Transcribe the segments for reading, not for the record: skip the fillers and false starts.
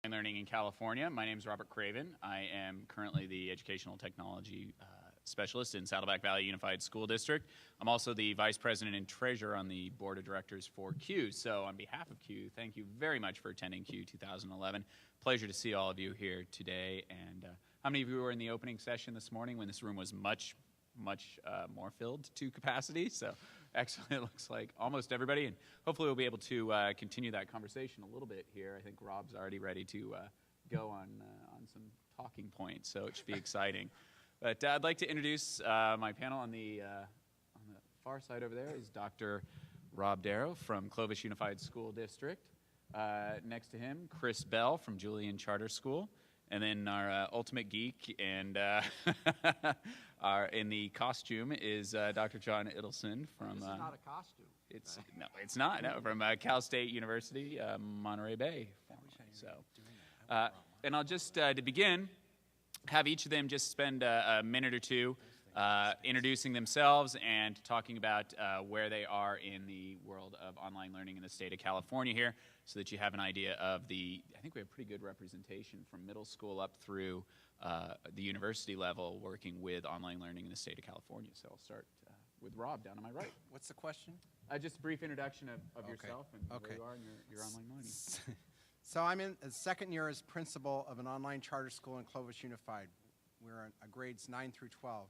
Learning in California. My name is Robert Craven. I am currently the Educational Technology Specialist in Saddleback Valley Unified School District. I'm also the Vice President and Treasurer on the Board of Directors for CUE. So on behalf of CUE, thank you very much for attending CUE 2011. Pleasure to see all of you here today. And how many of you were in the opening session this morning when this room was much more filled to capacity? So actually it looks like almost everybody, and hopefully we'll be able to continue that conversation a little bit here. I think Rob's already ready to go on some talking points, so it should be exciting. But I'd like to introduce my panel on the far side over there is Dr. Rob Darrow from Clovis Unified School District. Next to him, Chris Bell from Julian Charter School. And then our ultimate geek and in the costume is Dr. John Ittelson from. This is not a costume. No, it's not. No, from Cal State University, Monterey Bay. So, and I'll just to begin, have each of them just spend a minute or two introducing themselves and talking about where they are in the world of online learning in the state of California here, so that you have an idea of I think we have pretty good representation from middle school up through the university level working with online learning in the state of California. So I'll start with Rob down on my right. What's the question? Just a brief introduction of yourself and where you are in your online learning. So I'm in the second year as principal of an online charter school in Clovis Unified. We're in grades 9 through 12.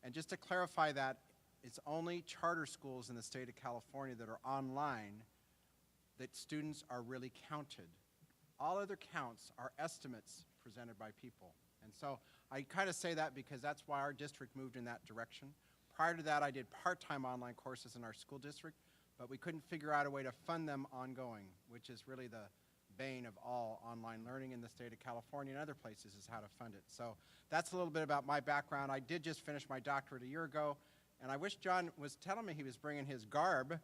And just to clarify that, it's only charter schools in the state of California that are online that students are really counted. All other counts are estimates presented by people. And so I kind of say that because that's why our district moved in that direction. Prior to that, I did part-time online courses in our school district, but we couldn't figure out a way to fund them ongoing, which is really the bane of all online learning in the state of California and other places, is how to fund it. So that's a little bit about my background. I did just finish my doctorate a year ago, and I wish John was telling me he was bringing his garb.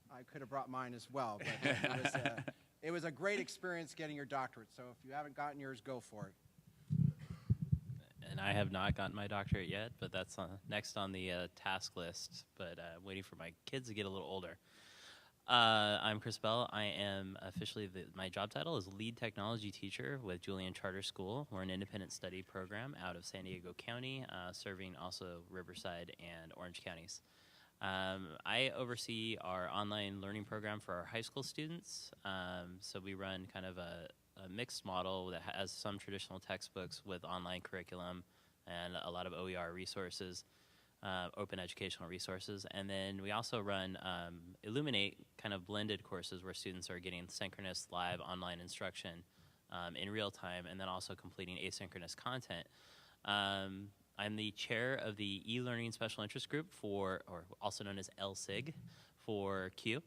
I could have brought mine as well, but it was a great experience getting your doctorate. So if you haven't gotten yours, go for it. And I have not gotten my doctorate yet, but that's next on the task list. But waiting for my kids to get a little older. I'm Chris Bell. I am officially, my job title is Lead Technology Teacher with Julian Charter School. We're an independent study program out of San Diego County, serving also Riverside and Orange counties. I oversee our online learning program for our high school students. So we run kind of a mixed model that has some traditional textbooks with online curriculum and a lot of OER resources. Open educational resources, and then we also run Illuminate kind of blended courses where students are getting synchronous live online instruction in real time, and then also completing asynchronous content. I'm the chair of the e-learning special interest group or also known as LSIG for CUE,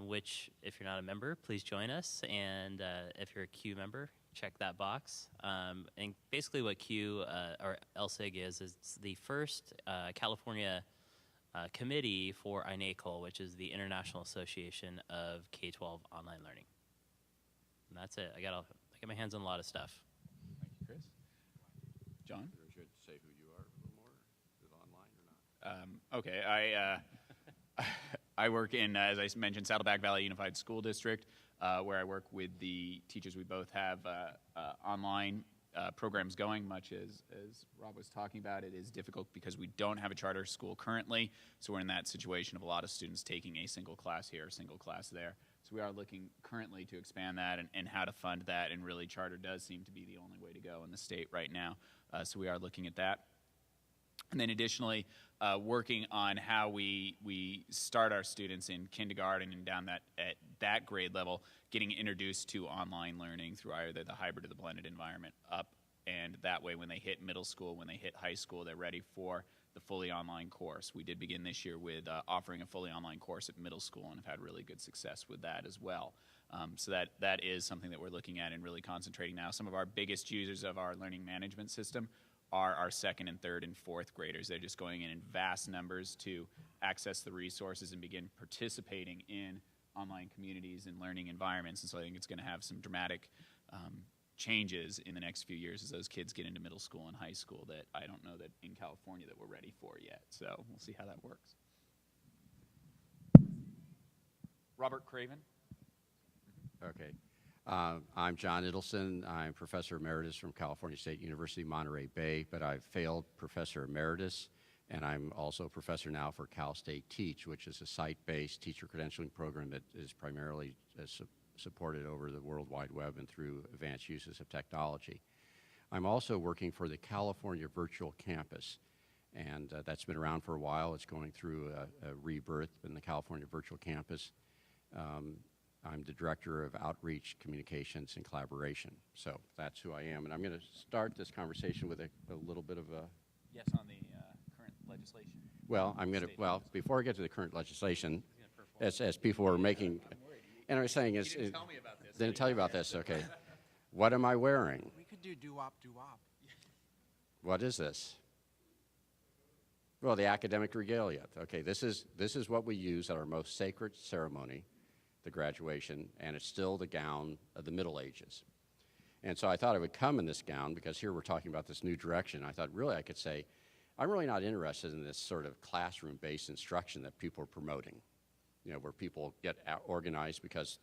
which if you're not a member, please join us, and if you're a CUE member, check that box. And basically what CUE, or LSIG is it's the first California committee for INACOL, which is the International Association of K-12 Online Learning. And that's it. I got my hands on a lot of stuff. Thank you, Chris. John? Should say who you are a little more? Is it online or not? Okay, I work in, as I mentioned, Saddleback Valley Unified School District, where I work with the teachers. We both have online programs going, much as Rob was talking about. It is difficult because we don't have a charter school currently, so we're in that situation of a lot of students taking a single class here, a single class there. So we are looking currently to expand that and how to fund that, and really charter does seem to be the only way to go in the state right now. So we are looking at that. And then additionally, working on how we start our students in kindergarten and down at that grade level, getting introduced to online learning through either the hybrid or the blended environment up. And that way when they hit middle school, when they hit high school, they're ready for the fully online course. We did begin this year with offering a fully online course at middle school and have had really good success with that as well. So that is something that we're looking at and really concentrating now. Some of our biggest users of our learning management system are our second and third and fourth graders. They're just going in vast numbers to access the resources and begin participating in online communities and learning environments. And so I think it's going to have some dramatic changes in the next few years as those kids get into middle school and high school that I don't know that in California that we're ready for yet. So we'll see how that works. Robert Craven. Okay. I'm John Ittelson. I'm Professor Emeritus from California State University, Monterey Bay, but I've failed Professor Emeritus, and I'm also a professor now for Cal State Teach, which is a site-based teacher credentialing program that is primarily supported over the World Wide Web and through advanced uses of technology. I'm also working for the California Virtual Campus, and that's been around for a while. It's going through a rebirth in the California Virtual Campus. I'm the Director of Outreach, Communications, and Collaboration. So that's who I am. And I'm going to start this conversation with a little bit of a... Yes, on the current legislation. Well, before I get to the current legislation, as people were making... And I was saying is... Didn't tell me about this. Didn't tell you about this, okay. What am I wearing? We could do doo-wop, doo-wop. What is this? Well, the academic regalia. Okay, this is what we use at our most sacred ceremony, the graduation, and it's still the gown of the Middle Ages. And so I thought I would come in this gown because here we're talking about this new direction. I thought really I could say, I'm really not interested in this sort of classroom-based instruction that people are promoting, you know, where people get organized because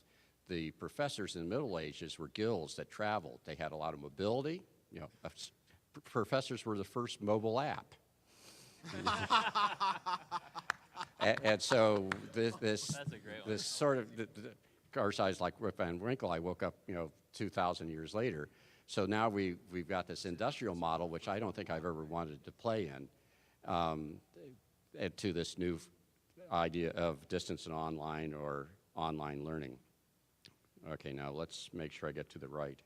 the professors in the Middle Ages were guilds that traveled. They had a lot of mobility. You know, professors were the first mobile app. And so this sort of, our size like Rip Van Winkle, I woke up, you know, 2,000 years later. So now we've got this industrial model, which I don't think I've ever wanted to play in, to this new idea of distance and online or online learning. Okay, now let's make sure I get to the right.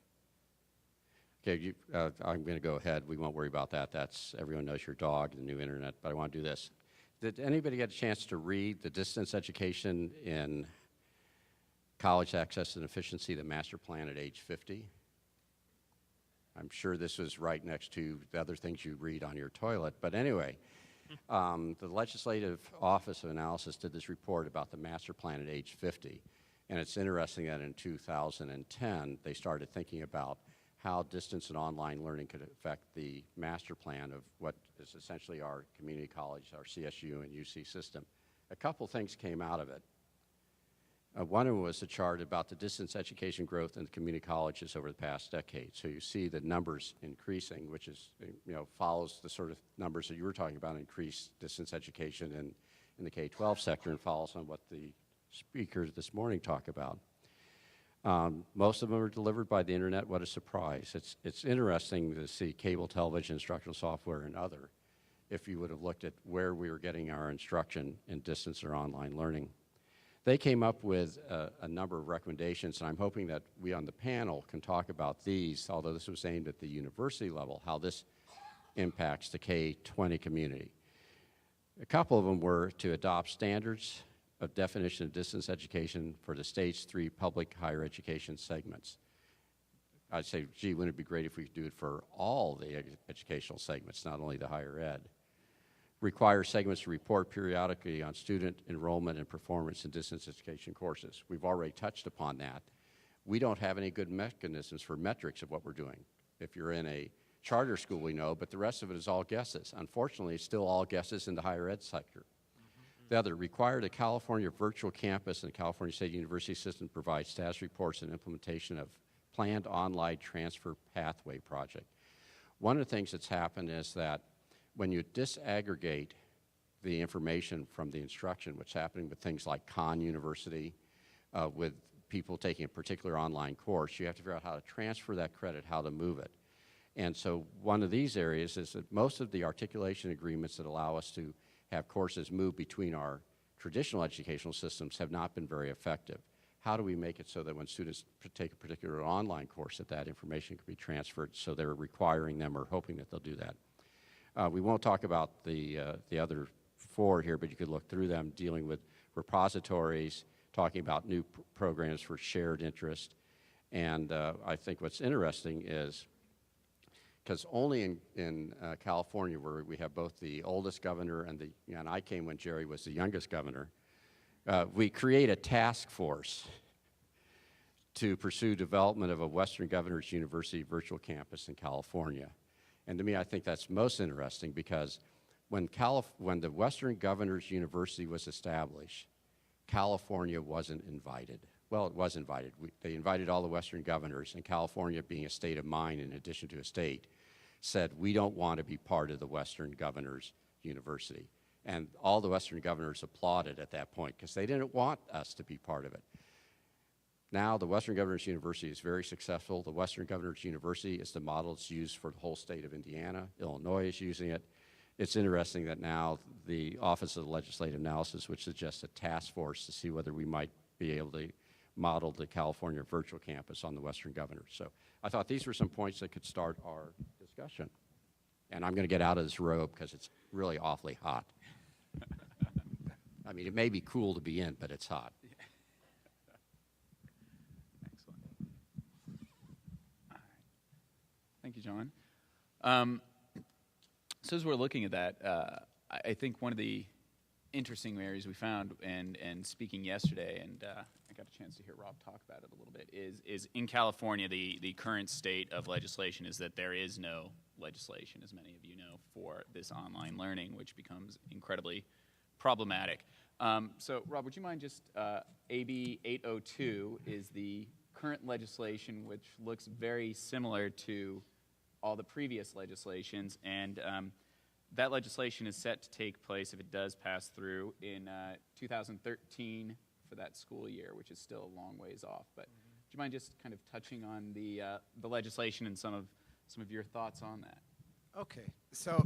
Okay, I'm going to go ahead. We won't worry about that. That's everyone knows your dog, the new internet, but I want to do this. Did anybody get a chance to read the distance education in college access and efficiency, the master plan at age 50? I'm sure this was right next to the other things you read on your toilet. But anyway, the Legislative Office of Analysis did this report about the master plan at age 50. And it's interesting that in 2010, they started thinking about how distance and online learning could affect the master plan of what is essentially our community college, our CSU and UC system. A couple things came out of it. One of them was a chart about the distance education growth in the community colleges over the past decade. So you see the numbers increasing, which is, you know, follows the sort of numbers that you were talking about, increased distance education in the K-12 sector, and follows on what the speakers this morning talk about. Most of them are delivered by the internet. What a surprise. It's interesting to see cable television, instructional software, and other, if you would have looked at where we were getting our instruction in distance or online learning. They came up with a number of recommendations, and I'm hoping that we on the panel can talk about these, although this was aimed at the university level, how this impacts the K-20 community. A couple of them were to adopt standards of definition of distance education for the Stage 3 public higher education segments. I'd say, gee, wouldn't it be great if we could do it for all the educational segments, not only the higher ed. Require segments to report periodically on student enrollment and performance in distance education courses. We've already touched upon that. We don't have any good mechanisms for metrics of what we're doing. If you're in a charter school, we know, but the rest of it is all guesses. Unfortunately, it's still all guesses in the higher ed sector. The other, required a California virtual campus and California State University system provide status reports and implementation of planned online transfer pathway project. One of the things that's happened is that when you disaggregate the information from the instruction, what's happening with things like Khan University, with people taking a particular online course, you have to figure out how to transfer that credit, how to move it. And so one of these areas is that most of the articulation agreements that allow us to have courses move between our traditional educational systems have not been very effective. How do we make it so that when students take a particular online course that information can be transferred, so they're requiring them or hoping that they'll do that? We won't talk about the other four here, but you could look through them, dealing with repositories, talking about new programs for shared interest. And I think what's interesting is, because only in California, where we have both the oldest governor and I came when Jerry was the youngest governor, we create a task force to pursue development of a Western Governors University virtual campus in California. And to me, I think that's most interesting because when the Western Governors University was established, California wasn't invited. well, it was invited. They invited all the Western governors, and California, being a state of mind in addition to a state, said, we don't want to be part of the Western Governors University. And all the Western governors applauded at that point because they didn't want us to be part of it. Now, the Western Governors University is very successful. The Western Governors University is the model that's used for the whole state of Indiana. Illinois is using it. It's interesting that now the Office of Legislative Analysis, which suggests a task force to see whether we might be able to model the California virtual campus on the Western Governors. So I thought these were some points that could start our discussion. And I'm going to get out of this robe because it's really awfully hot. I mean, it may be cool to be in, but it's hot. Excellent. All right. Thank you, John. So as we're looking at that, I think one of the interesting areas we found, and speaking yesterday, and I got a chance to hear Rob talk about it a little bit, is in California, the current state of legislation is that there is no legislation, as many of you know, for this online learning, which becomes incredibly problematic. So, Rob, would you mind just, AB 802 is the current legislation, which looks very similar to all the previous legislations, and that legislation is set to take place, if it does pass through, in 2013 for that school year, which is still a long ways off. But would you mind just kind of touching on the legislation and some of your thoughts on that? Okay, so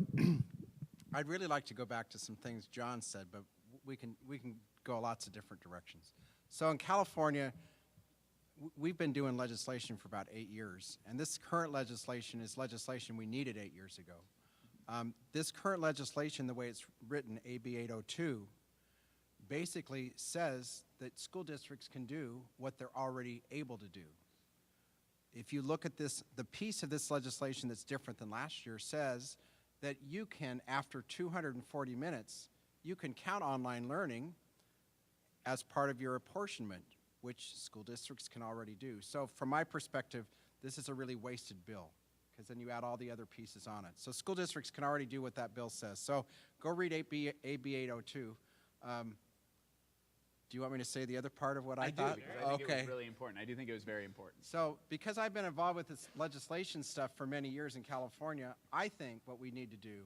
I'd really like to go back to some things John said, but we can go lots of different directions. So in California, we've been doing legislation for about 8 years, and this current legislation is legislation we needed 8 years ago. This current legislation, the way it's written, AB 802, basically says that school districts can do what they're already able to do. If you look at this, the piece of this legislation that's different than last year says that you can, after 240 minutes, you can count online learning as part of your apportionment, which school districts can already do. So from my perspective, this is a really wasted bill, because then you add all the other pieces on it. So school districts can already do what that bill says. So go read AB 802. Do you want me to say the other part of what I thought? I do, because I think it was really important. I do think it was very important. So because I've been involved with this legislation stuff for many years in California, I think what we need to do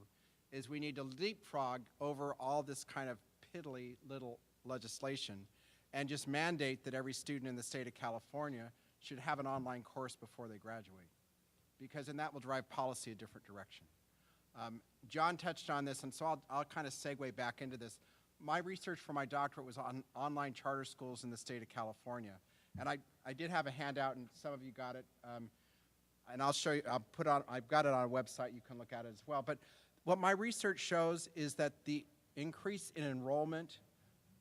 is we need to leapfrog over all this kind of piddly little legislation and just mandate that every student in the state of California should have an online course before they graduate, because then that will drive policy a different direction. John touched on this, and so I'll kind of segue back into this. My research for my doctorate was on online charter schools in the state of California. And I did have a handout, and some of you got it. And I'll show you, I've got it on a website, you can look at it as well. But what my research shows is that the increase in enrollment,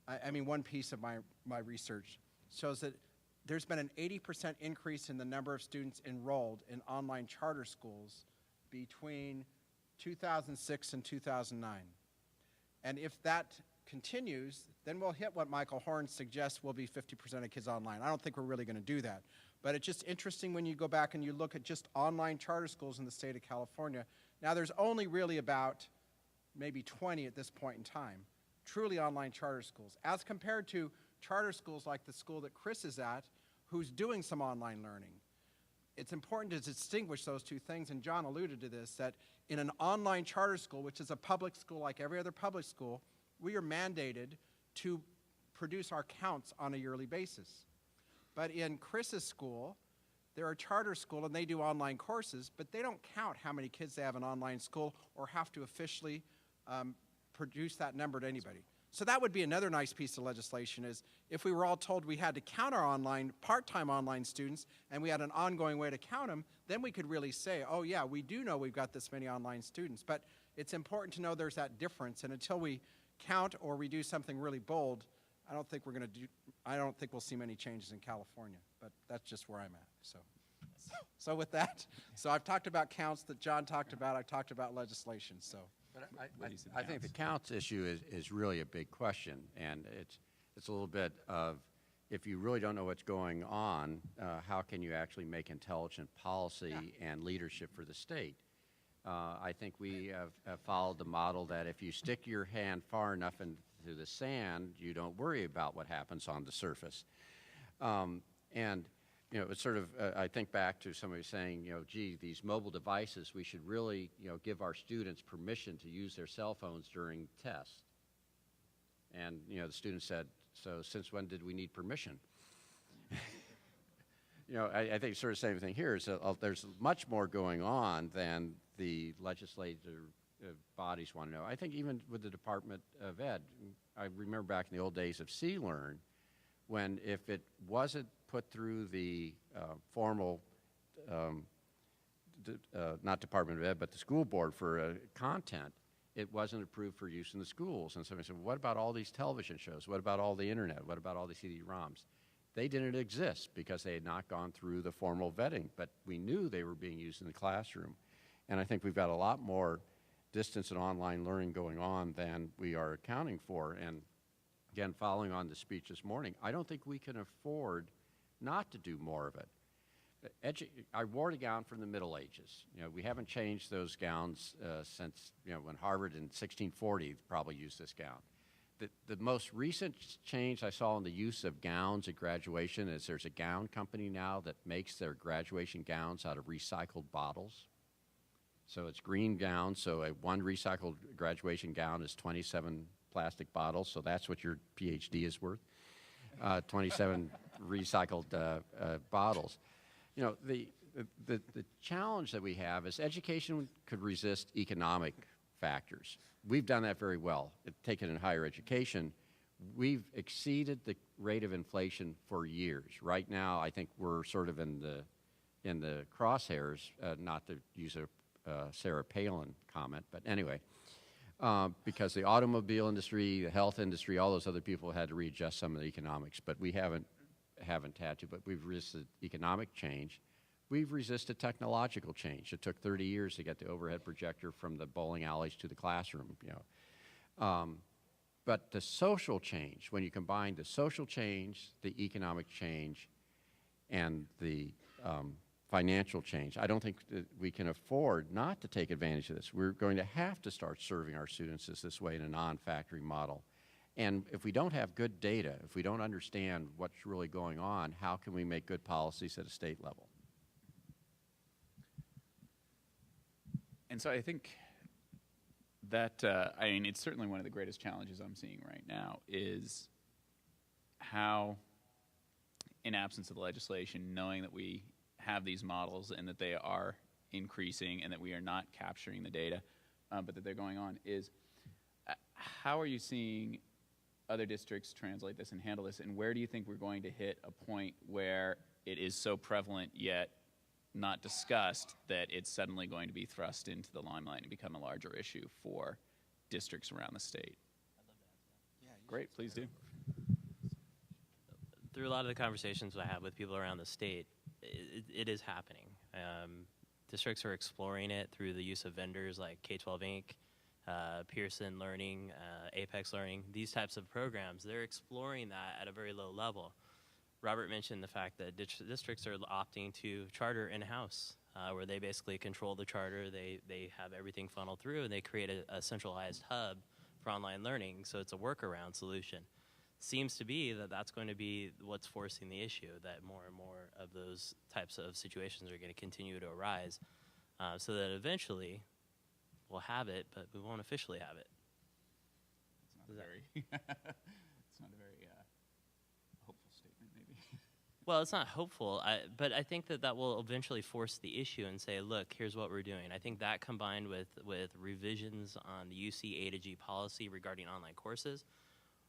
I mean, one piece of my research shows that there's been an 80% increase in the number of students enrolled in online charter schools between 2006 and 2009. And if that continues, then we'll hit what Michael Horn suggests will be 50% of kids online. I don't think we're really going to do that. But it's just interesting when you go back and you look at just online charter schools in the state of California. Now, there's only really about maybe 20 at this point in time, truly online charter schools, as compared to charter schools like the school that Chris is at, who's doing some online learning. It's important to distinguish those two things, and John alluded to this, that in an online charter school, which is a public school like every other public school, we are mandated to produce our counts on a yearly basis. But in Chris's school, they're a charter school and they do online courses, but they don't count how many kids they have in online school or have to officially produce that number to anybody. So that would be another nice piece of legislation, is if we were all told we had to count our online, part-time online students, and we had an ongoing way to count them, then we could really say, oh yeah, we do know we've got this many online students. But it's important to know there's that difference, and until we count or we do something really bold, I don't think we'll see many changes in California. But that's just where I'm at. So with that, so I've talked about counts that John talked about. I've talked about legislation. So. But I think the counts issue is really a big question, and it's a little bit of, if you really don't know what's going on, how can you actually make intelligent policy and leadership for the state? I think we have followed the model that if you stick your hand far enough into the sand, you don't worry about what happens on the surface. And you know, it's sort of, I think back to somebody saying, you know, gee, these mobile devices, we should really, you know, give our students permission to use their cell phones during tests. And, you know, the student said, so since when did we need permission? You know, I think sort of the same thing here is there's much more going on than the legislative bodies want to know. I think even with the Department of Ed, I remember back in the old days of C-Learn, when if it wasn't put through the formal, not Department of Ed, but the school board for content, it wasn't approved for use in the schools. And somebody said, what about all these television shows? What about all the internet? What about all these CD-ROMs? They didn't exist because they had not gone through the formal vetting, but we knew they were being used in the classroom. And I think we've got a lot more distance and online learning going on than we are accounting for. And again, following on the speech this morning, I don't think we can afford not to do more of it. I wore a gown from the Middle Ages. You know, we haven't changed those gowns since, you know, when Harvard in 1640 probably used this gown. The most recent change I saw in the use of gowns at graduation is there's a gown company now that makes their graduation gowns out of recycled bottles. So it's green gowns, so one recycled graduation gown is 27 plastic bottles, so that's what your PhD is worth, 27 recycled bottles. You know, the challenge that we have is education could resist economic factors. We've done that very well. Taken in higher education, we've exceeded the rate of inflation for years. Right now, I think we're sort of in the crosshairs, not to use a Sarah Palin comment, but anyway, because the automobile industry, the health industry, all those other people had to readjust some of the economics, but we haven't had to, but we've resisted economic change. We've resisted technological change. It took 30 years to get the overhead projector from the bowling alleys to the classroom, you know. But the social change, when you combine the social change, the economic change, and the financial change, I don't think that we can afford not to take advantage of this. We're going to have to start serving our students this way in a non-factory model. And if we don't have good data, if we don't understand what's really going on, how can we make good policies at a state level? And so I think that, I mean, it's certainly one of the greatest challenges I'm seeing right now is how, in absence of the legislation, knowing that we have these models and that they are increasing and that we are not capturing the data, but that they're going on, is how are you seeing other districts translate this and handle this, and where do you think we're going to hit a point where it is so prevalent yet not discussed that it's suddenly going to be thrust into the limelight and become a larger issue for districts around the state? Yeah, Great, please do. Through a lot of the conversations I have with people around the state, it is happening. Districts are exploring it through the use of vendors like K-12 Inc., Pearson Learning, Apex Learning, these types of programs. They're exploring that at a very low level. Robert mentioned the fact that districts are opting to charter in-house, where they basically control the charter, they have everything funneled through, and they create a centralized hub for online learning, so it's a workaround solution. Seems to be that that's going to be what's forcing the issue, that more and more of those types of situations are going to continue to arise, so that eventually we'll have it, but we won't officially have it. It's not a very hopeful statement, maybe. Well, it's not hopeful, but I think that will eventually force the issue and say, look, here's what we're doing. I think that combined with revisions on the UC A to G policy regarding online courses,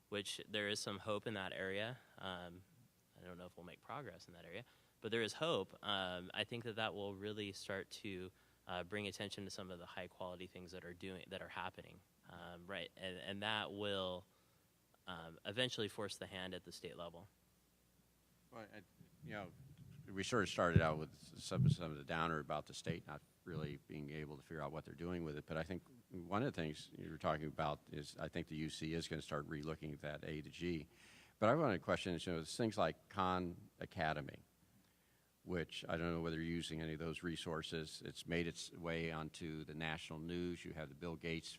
which there is some hope in that area. I don't know if we'll make progress in that area, but there is hope. I think that will really start to bring attention to some of the high quality things that are happening, right? And that will eventually force the hand at the state level. Well, you know, we sort of started out with some of the downer about the state not really being able to figure out what they're doing with it. But I think one of the things you were talking about is I think the UC is going to start relooking at that A to G. But I want to question, you know, things like Khan Academy, which I don't know whether you're using any of those resources. It's made its way onto the national news. You have the Bill Gates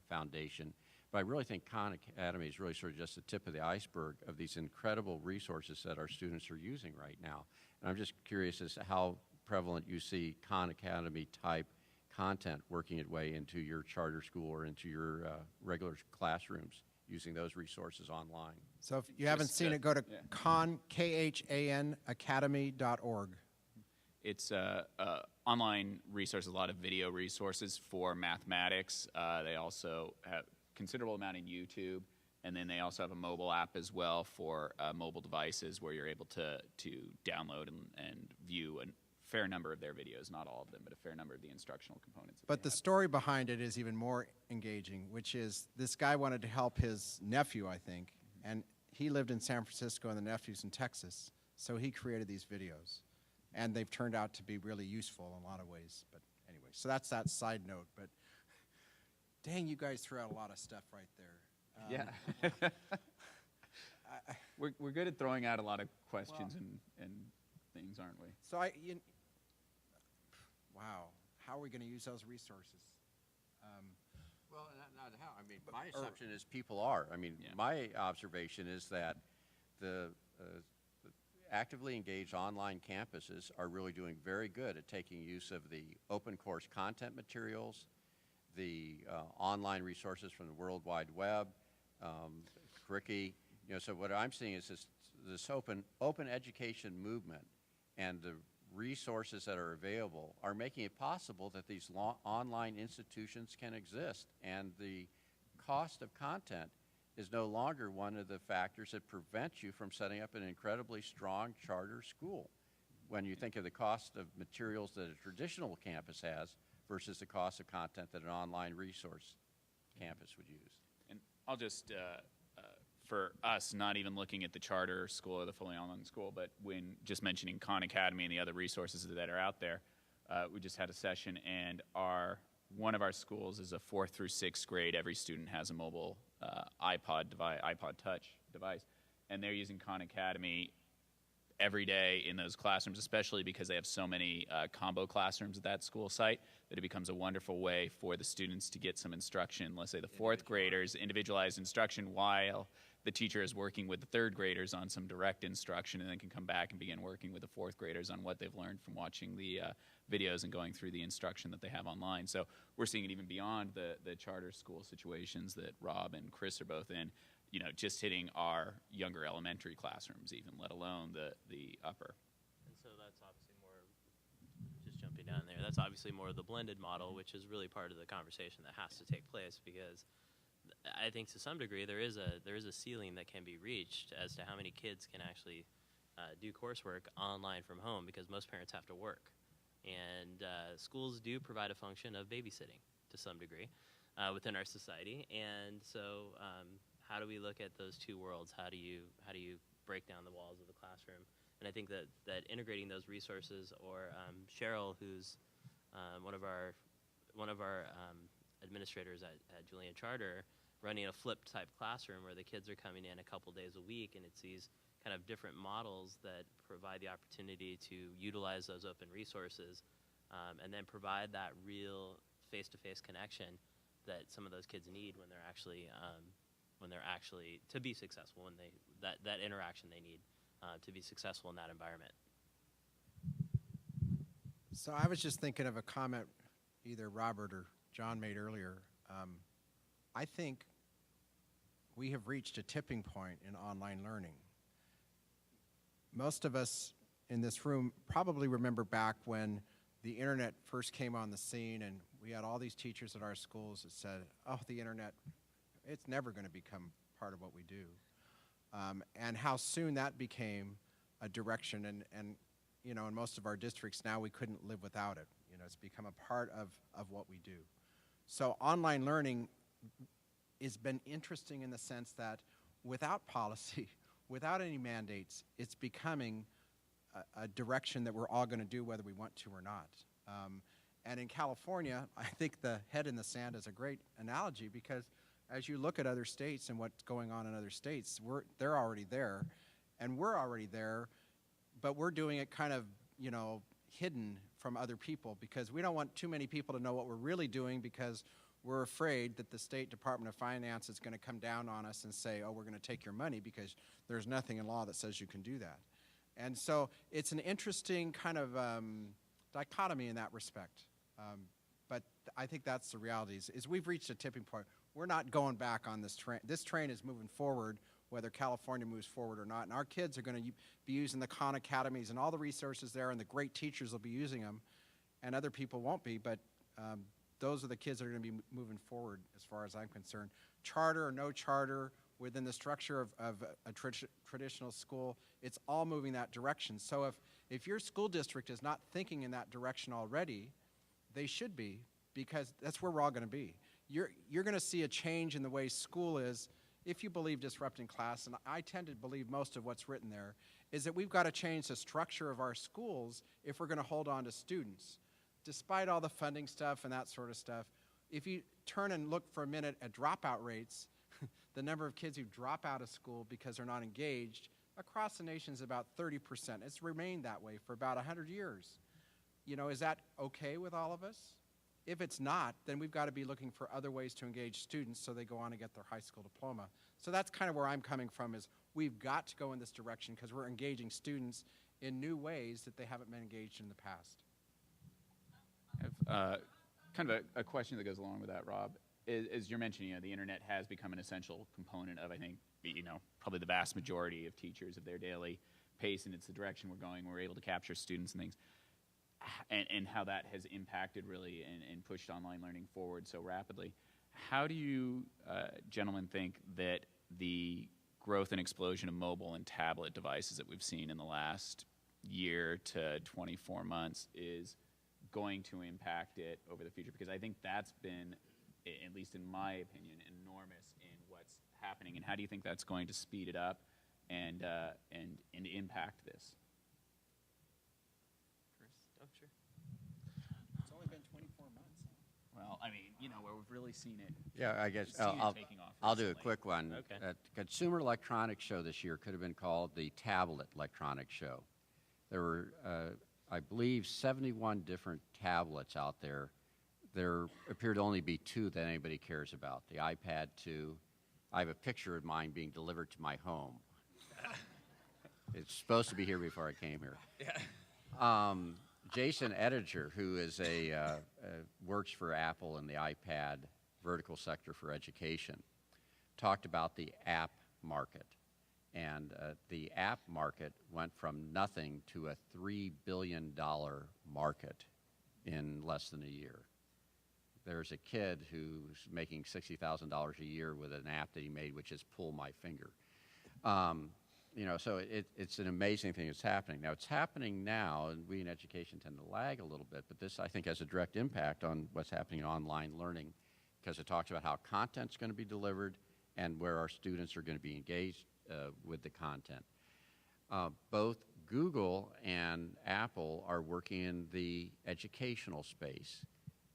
Foundation. But I really think Khan Academy is really sort of just the tip of the iceberg of these incredible resources that our students are using right now. And I'm just curious as to how prevalent you see Khan Academy type content working its way into your charter school or into your regular classrooms using those resources online. So if you haven't seen it, go to Khan academy.org. It's online resources, a lot of video resources for mathematics. They also have considerable amount in YouTube, and then they also have a mobile app as well for mobile devices where you're able to download and view a fair number of their videos, not all of them, but a fair number of the instructional components. But the story behind it is even more engaging, which is this guy wanted to help his nephew, I think, and he lived in San Francisco and the nephew's in Texas, so he created these videos. And they've turned out to be really useful in a lot of ways. But anyway, so that's that side note. But dang, you guys threw out a lot of stuff right there. Yeah. We're good at throwing out a lot of questions and things, aren't we? So wow, how are we going to use those resources? Well, not how. I mean, my assumption is people are. I mean, my observation is that the actively engaged online campuses are really doing very good at taking use of the open course content materials, the online resources from the World Wide Web, Curriki. So what I'm seeing is this open education movement, and the resources that are available are making it possible that these online institutions can exist, and the cost of content is no longer one of the factors that prevent you from setting up an incredibly strong charter school. When you think of the cost of materials that a traditional campus has versus the cost of content that an online resource campus would use. And I'll just, for us, not even looking at the charter school or the fully online school, but when just mentioning Khan Academy and the other resources that are out there, we just had a session, and one of our schools is a 4th through 6th grade. Every student has a mobile iPod Touch device, and they're using Khan Academy every day in those classrooms, especially because they have so many combo classrooms at that school site, that it becomes a wonderful way for the students to get some instruction, let's say the 4th graders, individualized instruction, while the teacher is working with the 3rd graders on some direct instruction, and then can come back and begin working with the 4th graders on what they've learned from watching the videos and going through the instruction that they have online. So we're seeing it even beyond the charter school situations that Rob and Chris are both in, just hitting our younger elementary classrooms even, let alone the upper. And so that's obviously more, just jumping down there, that's obviously more of the blended model, which is really part of the conversation that has to take place, because I think to some degree there is a ceiling that can be reached as to how many kids can actually do coursework online from home, because most parents have to work. And schools do provide a function of babysitting to some degree within our society. And so how do we look at those two worlds? How do you break down the walls of the classroom? And I think that integrating those resources, or Cheryl, who's one of our administrators at Julian Charter, running a flipped type classroom where the kids are coming in a couple days a week, and it's these kind of different models that provide the opportunity to utilize those open resources, and then provide that real face-to-face connection that some of those kids need when they're actually to be successful, when that interaction they need to be successful in that environment. So I was just thinking of a comment either Robert or John made earlier. I think we have reached a tipping point in online learning. Most of us in this room probably remember back when the internet first came on the scene, and we had all these teachers at our schools that said, oh, the internet, it's never going to become part of what we do. And how soon that became a direction, and in most of our districts now we couldn't live without it. It's become a part of what we do. So online learning has been interesting in the sense that without policy, without any mandates, it's becoming a direction that we're all going to do whether we want to or not. And in California, I think the head in the sand is a great analogy, because as you look at other states and what's going on in other states, they're already there, and we're already there, but we're doing it kind of, hidden from other people, because we don't want too many people to know what we're really doing, because we're afraid that the State Department of Finance is going to come down on us and say, oh, we're going to take your money because there's nothing in law that says you can do that. And so it's an interesting kind of dichotomy in that respect. But I think that's the reality, is we've reached a tipping point. We're not going back on this train. This train is moving forward, whether California moves forward or not. And our kids are going to be using the Khan Academies and all the resources there, and the great teachers will be using them, and other people won't be. But those are the kids that are going to be moving forward as far as I'm concerned. Charter or no charter, within the structure of a traditional school, it's all moving that direction. So if your school district is not thinking in that direction already, they should be, because that's where we're all going to be. You're going to see a change in the way school is if you believe disrupting class, and I tend to believe most of what's written there, is that we've got to change the structure of our schools if we're going to hold on to students. Despite all the funding stuff and that sort of stuff, if you turn and look for a minute at dropout rates, the number of kids who drop out of school because they're not engaged across the nation is about 30%. It's remained that way for about 100 years. You know, is that okay with all of us? If it's not, then we've got to be looking for other ways to engage students so they go on and get their high school diploma. So that's kind of where I'm coming from, is we've got to go in this direction because we're engaging students in new ways that they haven't been engaged in the past. I have kind of a question that goes along with that, Rob. As you're mentioning, the internet has become an essential component of, I think, probably the vast majority of teachers, of their daily pace, and it's the direction we're going. We're able to capture students and things. And how that has impacted really and pushed online learning forward so rapidly. How do you gentlemen think that the growth and explosion of mobile and tablet devices that we've seen in the last year to 24 months is going to impact it over the future? Because I think that's been, at least in my opinion, enormous in what's happening. And how do you think that's going to speed it up and impact this? Sure. It's only been 24 months. Well, I mean, where we've really seen it. Yeah, I guess Seen it taking off I'll do a recently. quick one. Okay. Consumer Electronics Show this year could have been called the Tablet Electronics Show. There were, I believe, 71 different tablets out there. There appear to only be 2 that anybody cares about. The iPad 2. I have a picture of mine being delivered to my home. It's supposed to be here before I came here. Yeah. Jason Ettinger, who is works for Apple in the iPad vertical sector for education, talked about the app market. And the app market went from nothing to a $3 billion market in less than a year. There's a kid who's making $60,000 a year with an app that he made, which is Pull My Finger. So it's an amazing thing that's happening. Now, it's happening now, and we in education tend to lag a little bit, but this, I think, has a direct impact on what's happening in online learning, because it talks about how content's going to be delivered and where our students are going to be engaged with the content. Both Google and Apple are working in the educational space.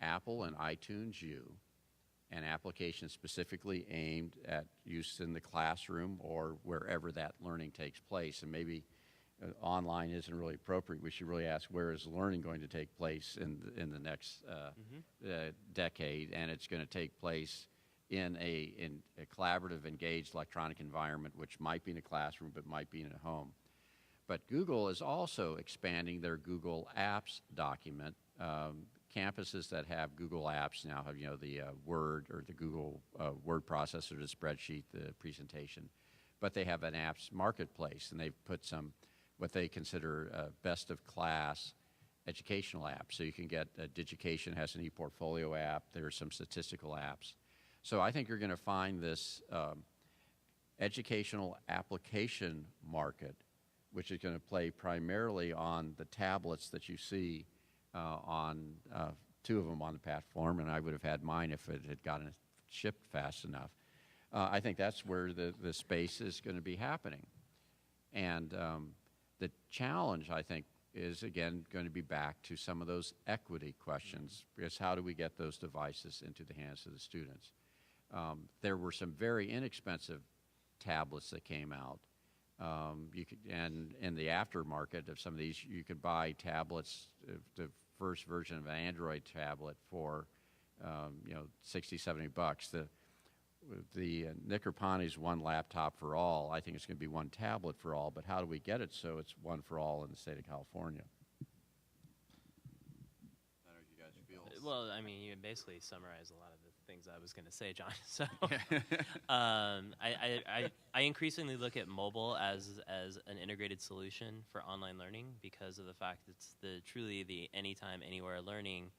Apple and iTunes U, an application specifically aimed at use in the classroom or wherever that learning takes place. And maybe online isn't really appropriate. We should really ask, where is learning going to take place in the next decade? And it's going to take place in a collaborative, engaged electronic environment, which might be in a classroom but might be in a home. But Google is also expanding their Google Apps document. Campuses that have Google Apps now have, the Word or the Google word processor, the spreadsheet, the presentation. But they have an apps marketplace, and they've put some what they consider best of class educational apps. So you can get Digication has an ePortfolio app. There are some statistical apps. So I think you're going to find this educational application market, which is going to play primarily on the tablets that you see on 2 of them on the platform, and I would have had mine if it had gotten shipped fast enough. I think that's where the space is going to be happening. And the challenge, I think, is, again, going to be back to some of those equity questions, because how do we get those devices into the hands of the students? There were some very inexpensive tablets that came out. And in the aftermarket of some of these, you could buy tablets, the first version of an Android tablet for you know, 60, 70 bucks. The Nickerponi's one laptop for all. I think it's going to be one tablet for all, but how do we get it so it's one for all in the state of California? I don't know if you guys feel. Well, I mean, you basically summarized a lot of the things I was going to say, John. So I increasingly look at mobile as an integrated solution for online learning because of the fact it's truly the anytime, anywhere learning.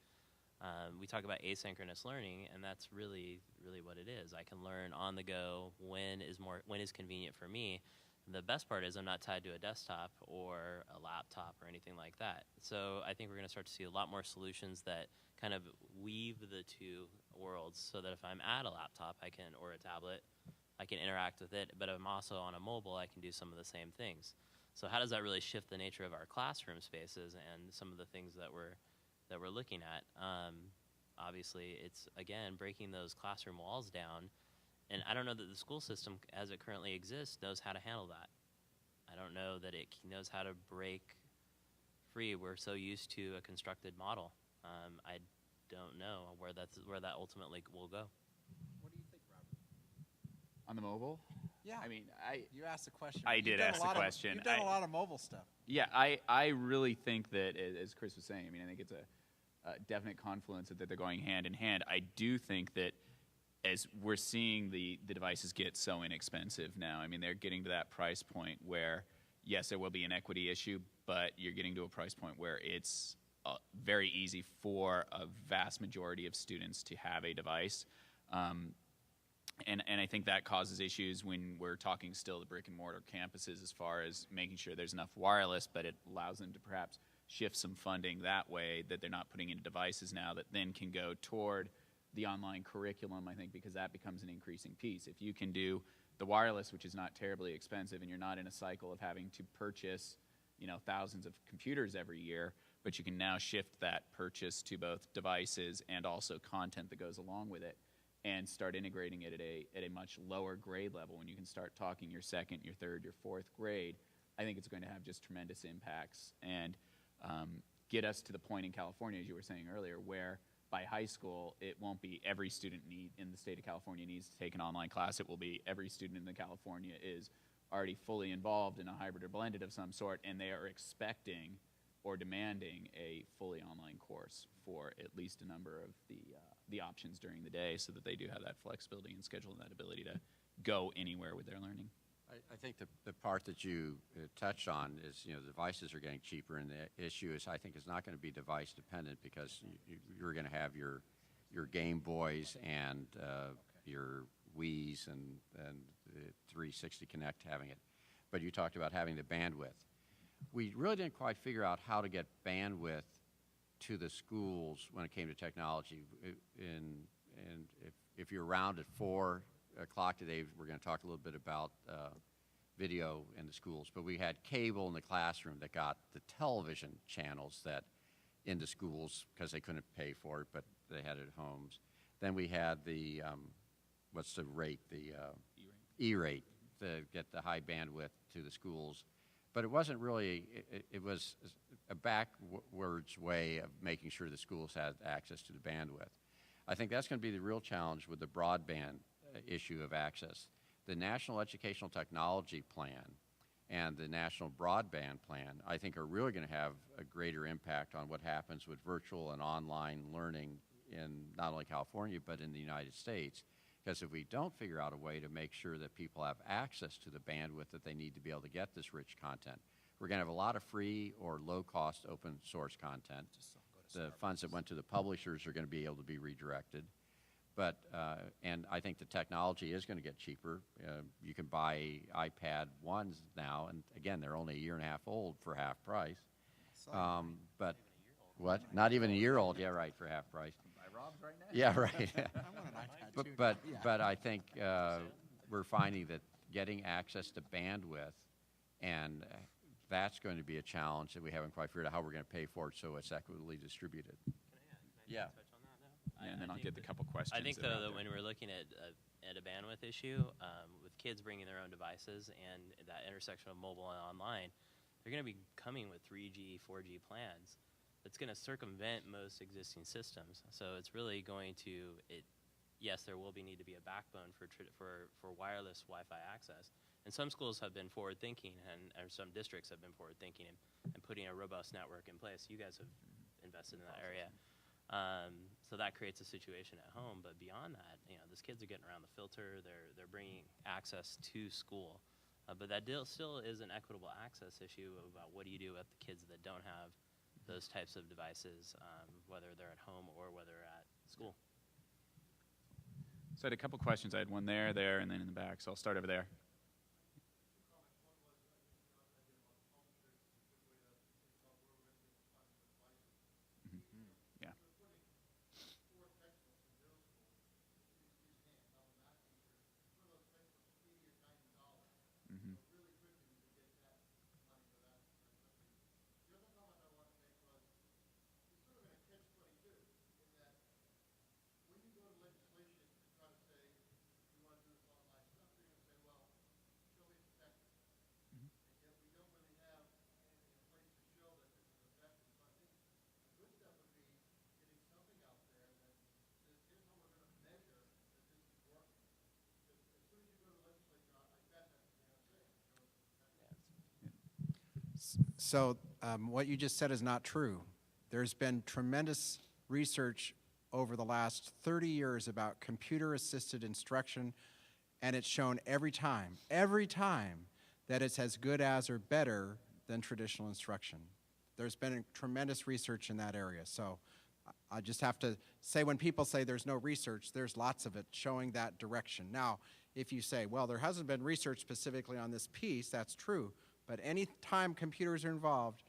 We talk about asynchronous learning, and that's really what it is. I can learn on the go when is convenient for me. And the best part is I'm not tied to a desktop or a laptop or anything like that. So I think we're going to start to see a lot more solutions that kind of weave the two worlds so that if I'm at a laptop or a tablet, I can interact with it, but if I'm also on a mobile, I can do some of the same things. So how does that really shift the nature of our classroom spaces and some of the things that we're looking at? Obviously, it's, again, breaking those classroom walls down. And I don't know that the school system, as it currently exists, knows how to handle that. I don't know that it knows how to break free. We're so used to a constructed model. I don't know where that ultimately will go. What do you think, Robert? On the mobile? Yeah. I mean, You asked the question. I did ask the question. You've done a lot of mobile stuff. Yeah, I really think that, as Chris was saying, I mean, I think it's a definite confluence that they're going hand in hand. I do think that as we're seeing the devices get so inexpensive now, I mean, they're getting to that price point where, yes, there will be an equity issue, but you're getting to a price point where it's very easy for a vast majority of students to have a device. And I think that causes issues when we're talking still the brick and mortar campuses as far as making sure there's enough wireless, but it allows them to perhaps shift some funding that way, that they're not putting into devices now that then can go toward the online curriculum, I think, because that becomes an increasing piece. If you can do the wireless, which is not terribly expensive, and you're not in a cycle of having to purchase, you know, thousands of computers every year, but you can now shift that purchase to both devices and also content that goes along with it, and start integrating it at a much lower grade level. When you can start talking your second, your third, your fourth grade, I think it's going to have just tremendous impacts and get us to the point in California, as you were saying earlier, where by high school, it won't be every student in the state of California needs to take an online class. It will be every student in California is already fully involved in a hybrid or blended of some sort, and they are expecting or demanding a fully online course for at least a number of the options during the day, so that they do have that flexibility and schedule and that ability to go anywhere with their learning. I think the part that you touched on is, you know, devices are getting cheaper, and the issue is, I think, it's not going to be device dependent, because you're going to have your Game Boys and your Wii's and the 360 Connect having it. But you talked about having the bandwidth. We really didn't quite figure out how to get bandwidth to the schools when it came to technology. And if you're around at 4 o'clock today, we're going to talk a little bit about video in the schools. But we had cable in the classroom that got the television channels that into schools because they couldn't pay for it, but they had it at homes. Then we had the, what's the rate? The E-rate to get the high bandwidth to the schools. But it wasn't really, it was a backwards way of making sure the schools had access to the bandwidth. I think that's going to be the real challenge with the broadband issue of access. The National Educational Technology Plan and the National Broadband Plan, I think, are really going to have a greater impact on what happens with virtual and online learning in not only California, but in the United States. Because if we don't figure out a way to make sure that people have access to the bandwidth that they need to be able to get this rich content, we're going to have a lot of free or low-cost open source content. The funds that went to the publishers are going to be able to be redirected. But, and I think the technology is going to get cheaper. You can buy iPad 1s now, and again, they're only a year and a half old for half price. But what? Not even a year old, yeah, right, for half price. Rob's right now? Yeah, right. I want an iPad too. But I think we're finding that getting access to bandwidth, and that's going to be a challenge that we haven't quite figured out how we're going to pay for it so it's equitably distributed. Can I touch on that now? And then I'll get the couple questions. I think, that are though, out that there. when we're looking at a bandwidth issue, with kids bringing their own devices and that intersection of mobile and online, they're going to be coming with 3G, 4G plans. that's going to circumvent most existing systems. So it's really going to, yes, there will need to be a backbone for wireless Wi-Fi access. And some schools have been forward-thinking, or some districts have been forward-thinking and putting a robust network in place. You guys have invested in that area. So that creates a situation at home. But beyond that, these kids are getting around the filter. They're bringing access to school. But that still is an equitable access issue about what do you do with the kids that don't have those types of devices, whether they're at home or whether at school. So I had a couple questions. I had one there, and then in the back. So I'll start over there. Yeah. So what you just said is not true. There's been tremendous research over the last 30 years about computer-assisted instruction, and it's shown every time, that it's as good as or better than traditional instruction. There's been tremendous research in that area. So I just have to say, when people say there's no research, there's lots of it showing that direction. Now, if you say, well, there hasn't been research specifically on this piece, that's true. But any time computers are involved,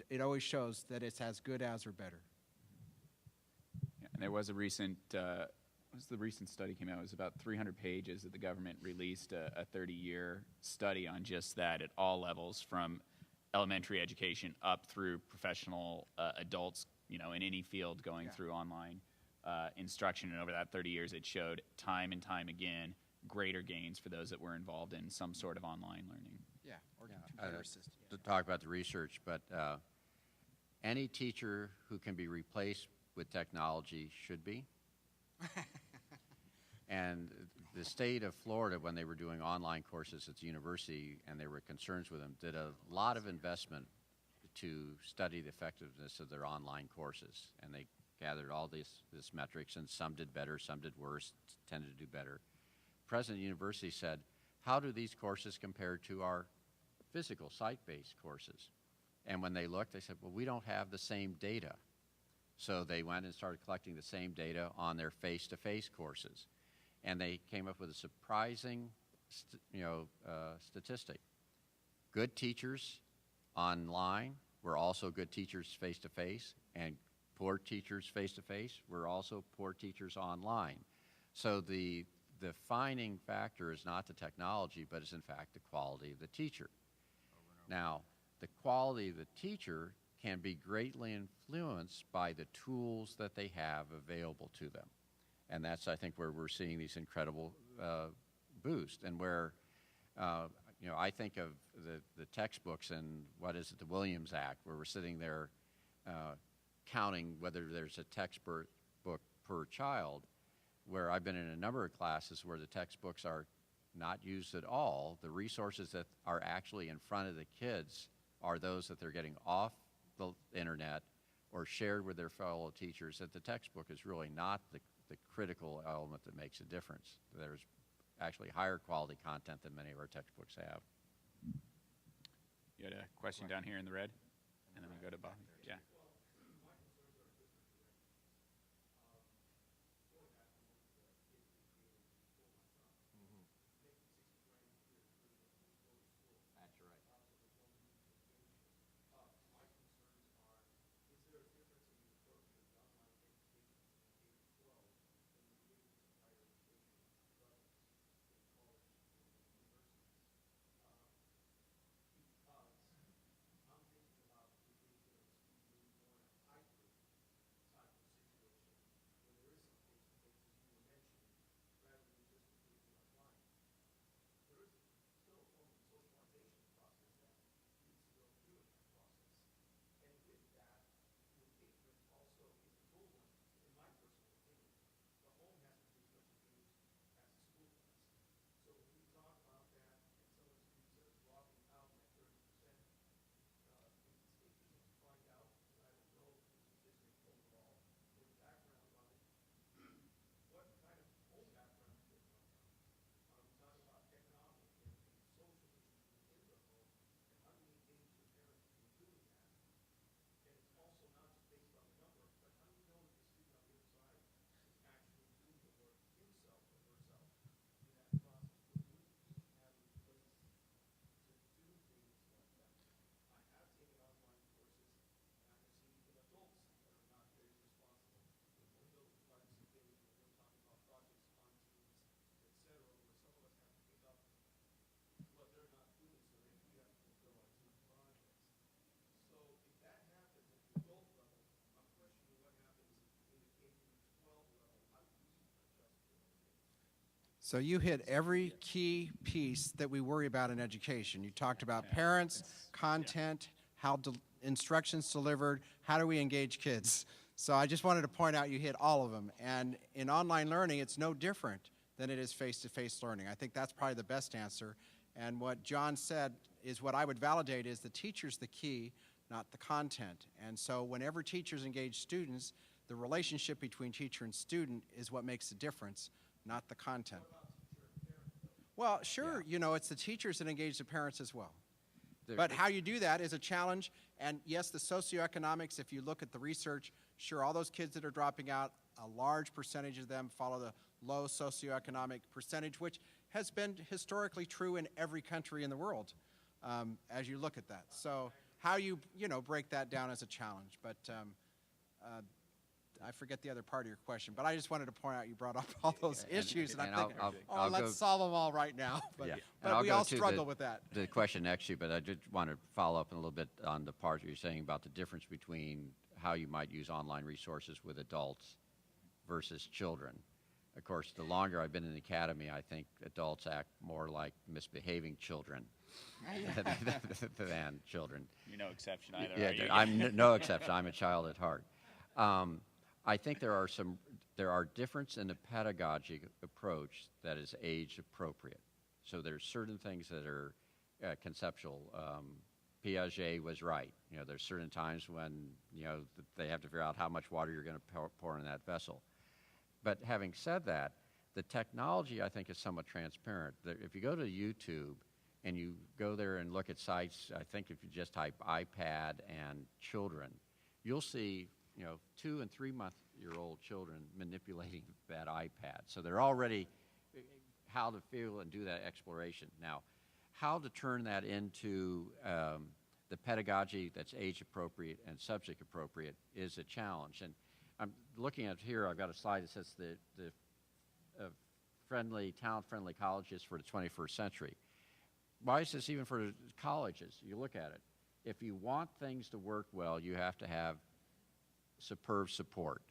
it always shows that it's as good as or better. Yeah, and there was a recent, the recent study came out? It was about 300 pages that the government released, a 30-year study on just that at all levels, from elementary education up through professional adults, in any field going through online instruction. And over that 30 years, it showed time and time again greater gains for those that were involved in some sort of online learning. Yeah, or computer assisted. To talk about the research, but any teacher who can be replaced with technology should be. And the state of Florida, when they were doing online courses at the university and there were concerns with them, did a lot of investment to study the effectiveness of their online courses. And they gathered all this metrics, and some did better, some did worse, tended to do better. President of the university said, how do these courses compare to our physical site-based courses? And when they looked, they said, well, we don't have the same data. So they went and started collecting the same data on their face-to-face courses. And they came up with a surprising statistic. Good teachers online were also good teachers face-to-face, and poor teachers face-to-face were also poor teachers online. So the defining factor is not the technology, but is in fact the quality of the teacher. Now, the quality of the teacher can be greatly influenced by the tools that they have available to them. And that's, I think, where we're seeing these incredible boosts. And where, I think of the textbooks and the Williams Act, where we're sitting there counting whether there's a textbook per child, where I've been in a number of classes where the textbooks are not used at all. The resources that are actually in front of the kids are those that they're getting off the internet or shared with their fellow teachers, that the textbook is really not the critical element that makes a difference. There's actually higher quality content than many of our textbooks have. You had a question down here in the red, and then we go to Bob. Yeah. So you hit every key piece that we worry about in education. You talked about parents, content, how instruction's delivered, how do we engage kids. So I just wanted to point out you hit all of them. And in online learning, it's no different than it is face-to-face learning. I think that's probably the best answer. And what John said is what I would validate is the teacher's the key, not the content. And so whenever teachers engage students, the relationship between teacher and student is what makes the difference, not the content. Well, sure, you know, it's the teachers that engage the parents as well. But how you do that is a challenge. And yes, the socioeconomics, if you look at the research, sure, all those kids that are dropping out, a large percentage of them follow the low socioeconomic percentage, which has been historically true in every country in the world as you look at that. So how you break that down is a challenge. But I forget the other part of your question, but I just wanted to point out you brought up all those issues, and I'm thinking, let's solve them all right now. But, but we all struggle with that. The question next to you, but I did want to follow up a little bit on the part you're saying about the difference between how you might use online resources with adults versus children. Of course, the longer I've been in the academy, I think adults act more like misbehaving children than children. You're no exception either, Yeah, are you? I'm no exception. I'm a child at heart. I think there are differences in the pedagogic approach that is age appropriate. So there's certain things that are conceptual. Piaget was right. You know, there's certain times when they have to figure out how much water you're going to pour in that vessel. But having said that, the technology I think is somewhat transparent. If you go to YouTube and you go there and look at sites, I think if you just type iPad and children, you'll see 2- and 3-month-old children manipulating that iPad. So they're already how to feel and do that exploration. Now, how to turn that into the pedagogy that's age appropriate and subject appropriate is a challenge. And I'm looking at here, I've got a slide that says the talent-friendly colleges for the 21st century. Why is this even for colleges? You look at it. If you want things to work well, you have to have superb support.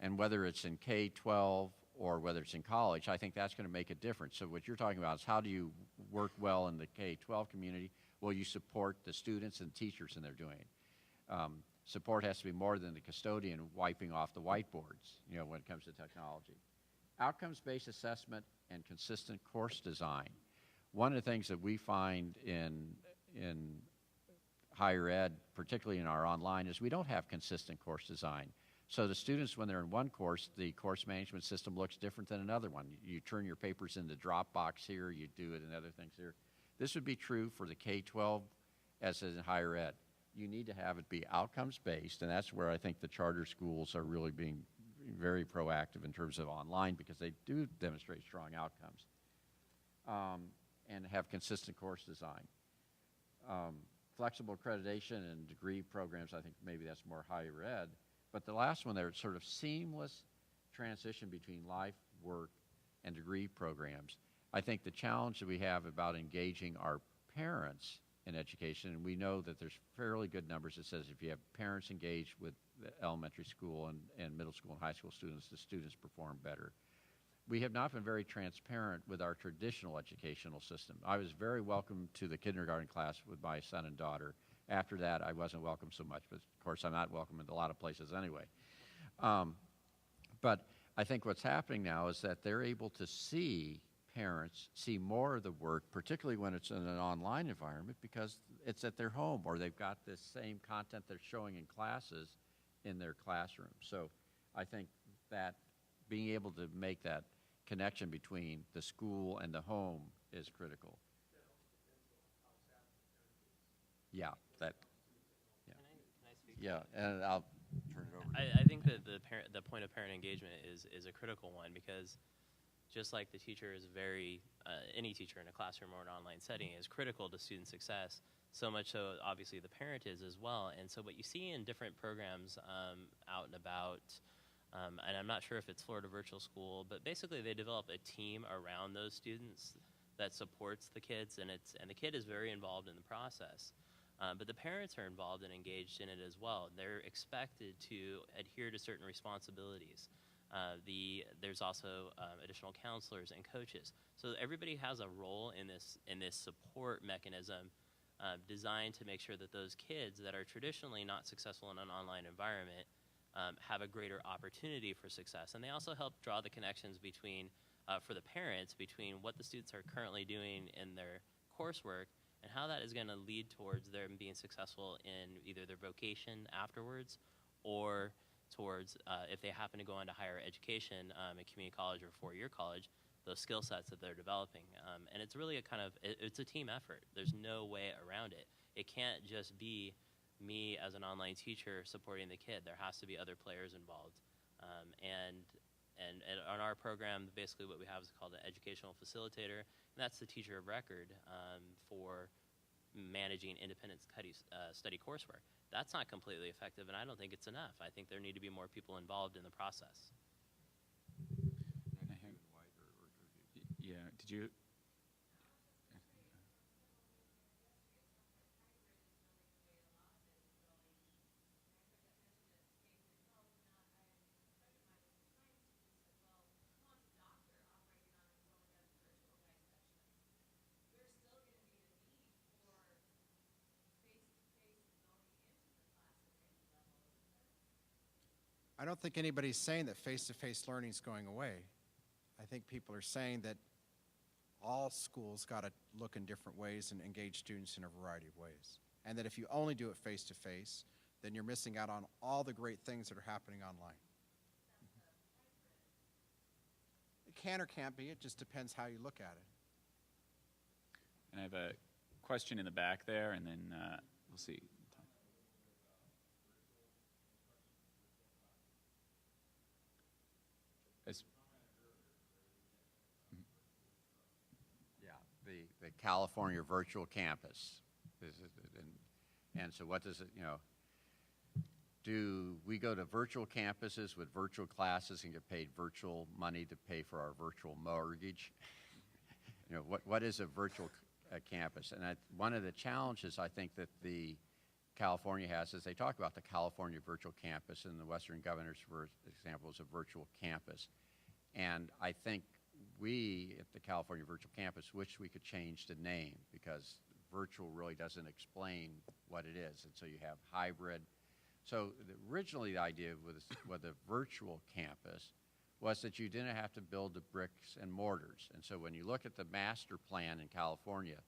And whether it's in K-12 or whether it's in college, I think that's going to make a difference. So what you're talking about is how do you work well in the K-12 community? Well, you support the students and teachers in their doing it. Support has to be more than the custodian wiping off the whiteboards, when it comes to technology. Outcomes-based assessment and consistent course design. One of the things that we find in higher ed, particularly in our online, is we don't have consistent course design. So the students, when they're in one course, the course management system looks different than another one. You turn your papers into Dropbox here, you do it in other things here. This would be true for the K-12 as in higher ed. You need to have it be outcomes-based, and that's where I think the charter schools are really being very proactive in terms of online because they do demonstrate strong outcomes and have consistent course design. Flexible accreditation and degree programs, I think maybe that's more higher ed. But the last one there, it's sort of seamless transition between life, work, and degree programs. I think the challenge that we have about engaging our parents in education, and we know that there's fairly good numbers that says if you have parents engaged with the elementary school and middle school and high school students, the students perform better. We have not been very transparent with our traditional educational system. I was very welcome to the kindergarten class with my son and daughter. After that, I wasn't welcome so much, but of course I'm not welcome in a lot of places anyway. But I think what's happening now is that they're able to see parents see more of the work, particularly when it's in an online environment, because it's at their home or they've got this same content they're showing in classes in their classroom. So I think that being able to make that connection between the school and the home is critical. Yeah, that. Yeah. Can I speak? Yeah, and I'll turn it over. I think that the point of parent engagement is a critical one because just like the teacher is any teacher in a classroom or an online setting is critical to student success, so much so obviously the parent is as well. And so what you see in different programs out and about, and I'm not sure if it's Florida Virtual School, but basically they develop a team around those students that supports the kids, and the kid is very involved in the process. But the parents are involved and engaged in it as well. They're expected to adhere to certain responsibilities. There's also additional counselors and coaches. So everybody has a role in this support mechanism designed to make sure that those kids that are traditionally not successful in an online environment have a greater opportunity for success. And they also help draw the connections between, for the parents, between what the students are currently doing in their coursework and how that is going to lead towards them being successful in either their vocation afterwards or towards, if they happen to go into higher education, a community college or four-year college, those skill sets that they're developing. And it's really it's a team effort. There's no way around it. It can't just be me as an online teacher supporting the kid. There has to be other players involved. And on our program, basically what we have is called an educational facilitator, and that's the teacher of record for managing independent study coursework. That's not completely effective, and I don't think it's enough. I think there need to be more people involved in the process. Yeah, did you? I don't think anybody's saying that face-to-face learning is going away. I think people are saying that all schools got to look in different ways and engage students in a variety of ways. And that if you only do it face-to-face, then you're missing out on all the great things that are happening online. It can or can't be. It just depends how you look at it. And I have a question in the back there, and then we'll see. The California virtual campus. And so what does it, do we go to virtual campuses with virtual classes and get paid virtual money to pay for our virtual mortgage? What is a virtual campus? And one of the challenges I think that the California has is they talk about the California virtual campus, and the Western governors, for example, is a virtual campus. And I think we at the California virtual campus wish we could change the name, because virtual really doesn't explain what it is. And so you have hybrid. So originally the idea with the virtual campus was that you didn't have to build the bricks and mortars. And so when you look at the master plan in California,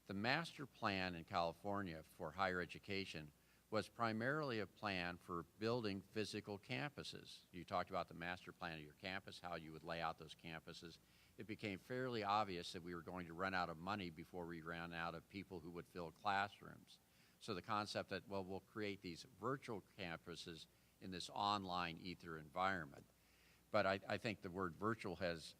the master plan in California for higher education was primarily a plan for building physical campuses. You talked about the master plan of your campus, how you would lay out those campuses. It became fairly obvious that we were going to run out of money before we ran out of people who would fill classrooms. So the concept that, well, we'll create these virtual campuses in this online ether environment. But I think the word virtual has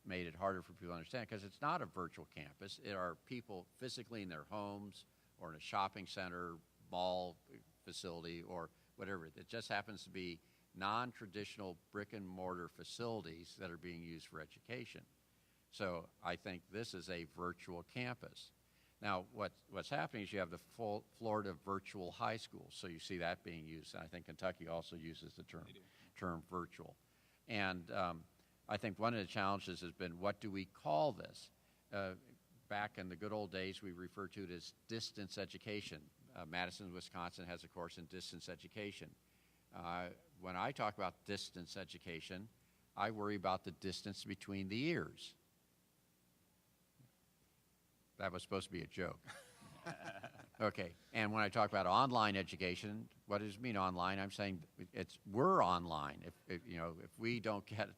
made it harder for people to understand, because it's not a virtual campus. It are people physically in their homes or in a shopping center, mall facility, or whatever. It just happens to be non-traditional brick and mortar facilities that are being used for education. So I think this is a virtual campus. Now, what's happening is you have the full Florida virtual high school, so you see that being used. And I think Kentucky also uses the term virtual. And I think one of the challenges has been, what do we call this? Back in the good old days, we referred to it as distance education. Madison, Wisconsin has a course in distance education. When I talk about distance education, I worry about the distance between the ears. That was supposed to be a joke. Okay, and when I talk about online education, what does it mean online? I'm saying we're online. If we don't get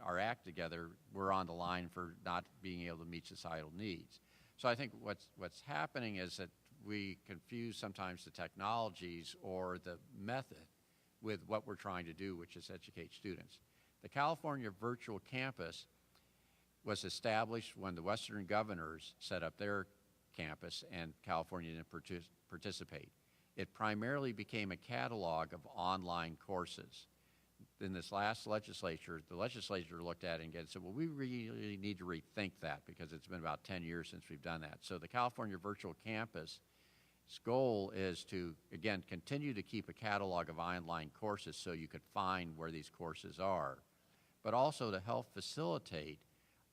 our act together, we're on the line for not being able to meet societal needs. So I think what's happening is that we confuse sometimes the technologies or the method with what we're trying to do, which is educate students. The California virtual campus was established when the Western governors set up their campus and California didn't participate. It primarily became a catalog of online courses. In this last legislature, the legislature looked at it and said, well, we really need to rethink that, because it's been about 10 years since we've done that. So the California virtual campus goal is to, again, continue to keep a catalog of online courses so you could find where these courses are. but also to help facilitate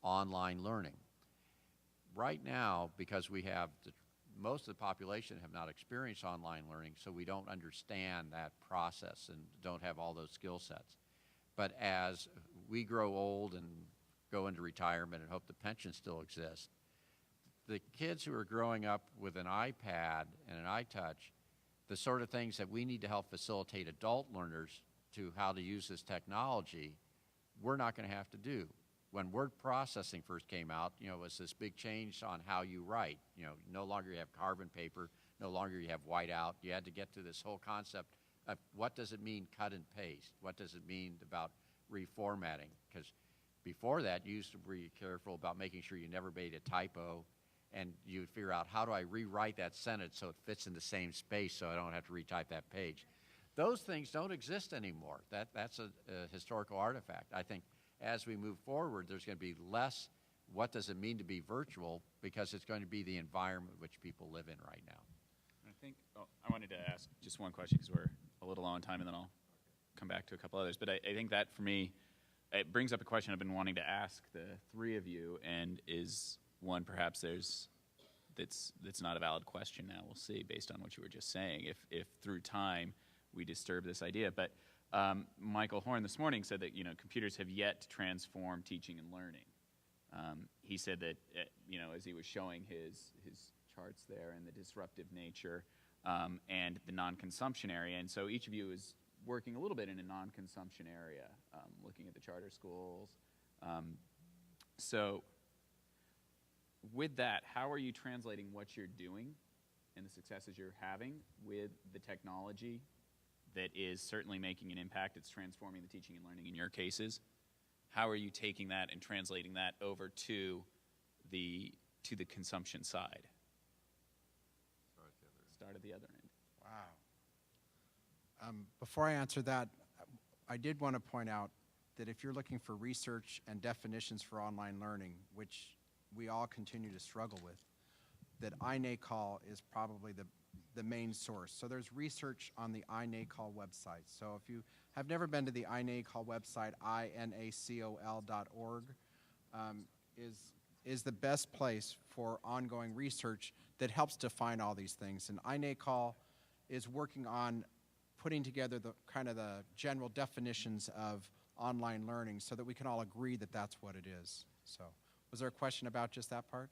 online learning. Right now, because we have most of the population have not experienced online learning, so we don't understand that process and don't have all those skill sets. But as we grow old and go into retirement and hope the pension still exists, the kids who are growing up with an iPad and an iTouch, the sort of things that we need to help facilitate adult learners to how to use this technology, we're not going to have to do. When word processing first came out, you know, it was this big change on how you write. You know, no longer you have carbon paper, no longer you have whiteout. You had to get to this whole concept of what does it mean cut and paste? What does it mean about reformatting? Because before that, you used to be careful about making sure you never made a typo, and you would figure out, how do I rewrite that sentence so it fits in the same space so I don't have to retype that page? Those things don't exist anymore. That's a historical artifact. I think as we move forward, there's going to be less what does it mean to be virtual, because it's going to be the environment which people live in right now. I think, I wanted to ask just one question because we're a little low on time, and then I'll come back to a couple others. But I think that, for me, it brings up a question I've been wanting to ask the three of you, and is one perhaps that's not a valid question now. We'll see, based on what you were just saying, if through time we disturb this idea. But Michael Horn this morning said that, you know, computers have yet to transform teaching and learning. He said that, you know, as he was showing his charts there, and the disruptive nature and the non-consumption area. And so each of you is working a little bit in a non-consumption area, looking at the charter schools. So with that, how are you translating what you're doing and the successes you're having with the technology that is certainly making an impact? It's transforming the teaching and learning in your cases. How are you taking that and translating that over to the consumption side? Start at the other end. Wow. Before I answer that, I did want to point out that if you're looking for research and definitions for online learning, which we all continue to struggle with, that iNACOL is probably the main source. So there's research on the iNACOL website. So if you have never been to the iNACOL website, inacol.org, is the best place for ongoing research that helps define all these things. And iNACOL is working on putting together the kind of the general definitions of online learning so that we can all agree that that's what it is. So was there a question about just that part?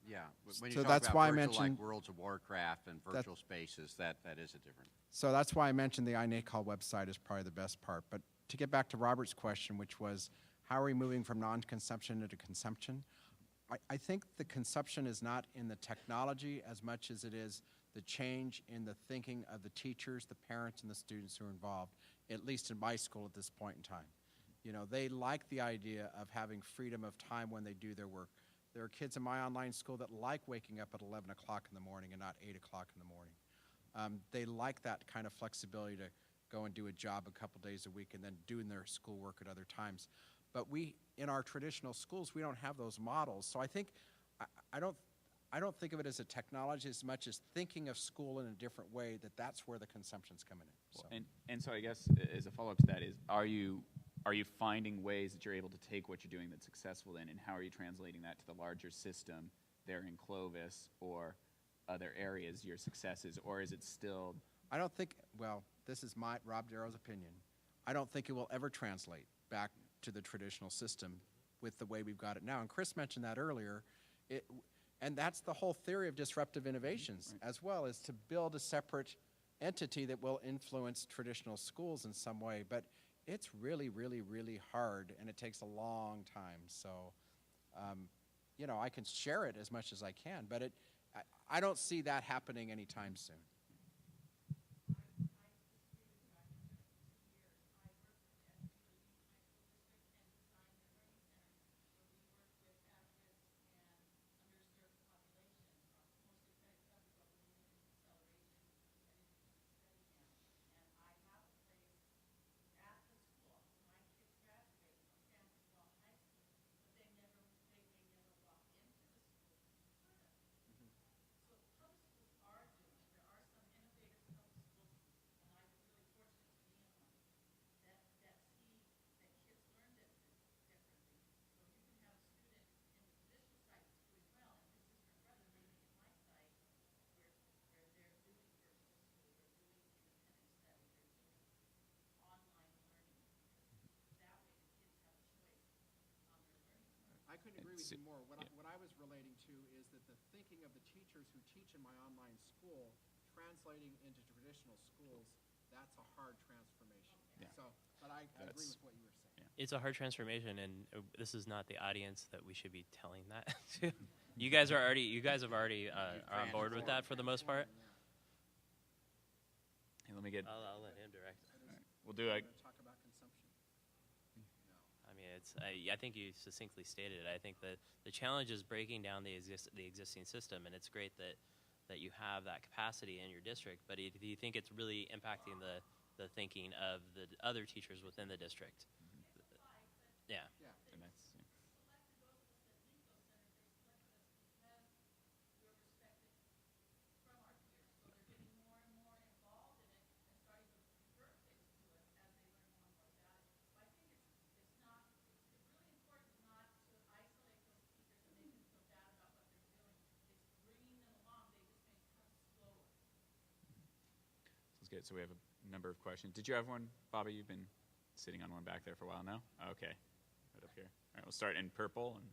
Yeah, when you So talk that's about why I virtual, mentioned like Worlds of Warcraft and virtual spaces, that is a different. So that's why I mentioned the iNACOL website is probably the best part. But to get back to Robert's question, which was, how are we moving from non-consumption into consumption? I think the consumption is not in the technology as much as it is the change in the thinking of the teachers, the parents, and the students who are involved, at least in my school at this point in time. You know, they like the idea of having freedom of time when they do their work. There are kids in my online school that like waking up at 11 o'clock in the morning and not 8 o'clock in the morning. They like that kind of flexibility to go and do a job a couple days a week and then doing their schoolwork at other times. But we, in our traditional schools, we don't have those models. So I think, I don't think of it as a technology as much as thinking of school in a different way, that's where the consumption's coming in. So. And so I guess as a follow-up to that is, are you finding ways that you're able to take what you're doing that's successful in, and how are you translating that to the larger system there in Clovis or other areas, your successes, or is it still? I don't think, well, this is Rob Darrow's opinion. I don't think it will ever translate back to the traditional system with the way we've got it now. And Chris mentioned that earlier. And that's the whole theory of disruptive innovations, as well, is to build a separate entity that will influence traditional schools in some way, but it's really, really, really hard, and it takes a long time. So, you know, I can share it as much as I can, but I don't see that happening anytime soon. I couldn't agree with you more. What I was relating to is that the thinking of the teachers who teach in my online school, translating into traditional schools, that's a hard transformation. Yeah. So, but I agree with what you were saying. Yeah. It's a hard transformation, and this is not the audience that we should be telling that to. You guys are already are on board with that for the most part. Hey, let me get. I'll let him direct. We'll do a. Talk about consumption. I mean, I think you succinctly stated it. I think that the challenge is breaking down the existing system, and it's great that you have that capacity in your district. But do you think it's really impacting the thinking of the other teachers within the district? Yeah. And that's, yeah. Sounds good. So we have a number of questions. Did you have one, Bobby? You've been sitting on one back there for a while now? Okay. Right up here. All right, we'll start in purple. And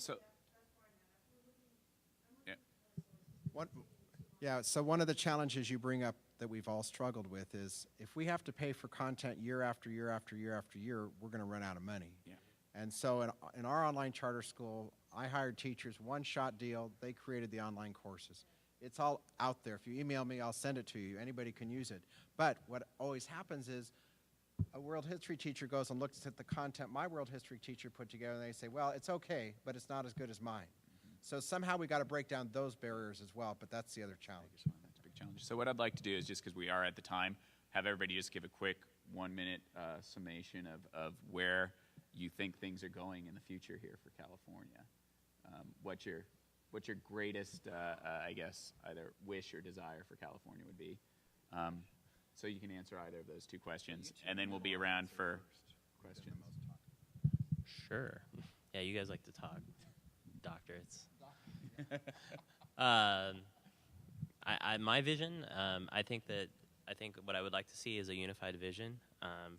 so, yeah. So one of the challenges you bring up that we've all struggled with is if we have to pay for content year after year after year after year, we're going to run out of money. yeah. And so in our online charter school, I hired teachers, one-shot deal. They created the online courses. It's all out there. If you email me, I'll send it to you. Anybody can use it. But what always happens is a world history teacher goes and looks at the content my world history teacher put together, and they say, well, it's okay, but it's not as good as mine. So somehow we got to break down those barriers as well, but that's the other challenge. That's a big challenge. So what I'd like to do is, just because we are at the time, have everybody just give a quick 1-minute summation of where you think things are going in the future here for California. What your greatest, I guess, either wish or desire for California would be. So you can answer either of those two questions, and then we'll be around for questions. Sure. Yeah, you guys like to talk, doctorates. My vision, I think what I would like to see is a unified vision